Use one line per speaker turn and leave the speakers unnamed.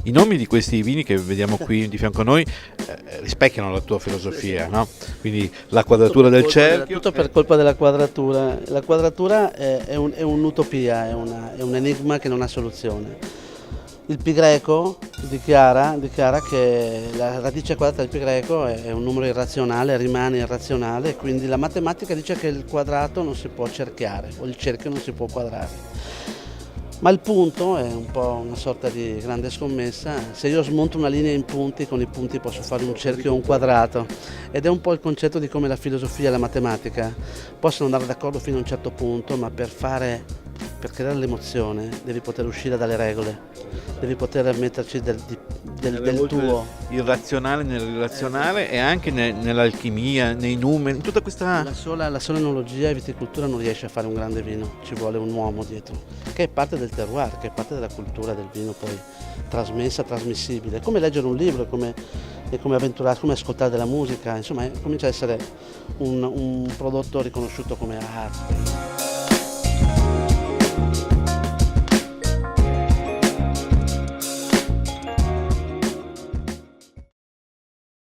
I nomi di questi vini che vediamo qui di fianco a noi rispecchiano la tua filosofia, no? Quindi la quadratura del cerchio.
Tutto per colpa della quadratura. La quadratura è un'utopia, è un enigma che non ha soluzione. Il pi greco dichiara che la radice quadrata del pi greco è un numero irrazionale, rimane irrazionale, e quindi la matematica dice che il quadrato non si può cerchiare o il cerchio non si può quadrare. Ma il punto è un po' una sorta di grande scommessa. Se io smonto una linea in punti, con i punti posso fare un cerchio o un quadrato. Ed è un po' il concetto di come la filosofia e la matematica possono andare d'accordo fino a un certo punto, ma per creare l'emozione devi poter uscire dalle regole, devi poter metterci del tuo.
Il razionale nell'irrazionale e anche nell'alchimia, nei numeri, in tutta questa...
La sola enologia e viticoltura non riesce a fare un grande vino, ci vuole un uomo dietro, che è parte del terroir, che è parte della cultura del vino poi trasmessa, trasmissibile. È come leggere un libro, è come avventurarsi, come ascoltare della musica, insomma comincia a essere un prodotto riconosciuto come arte.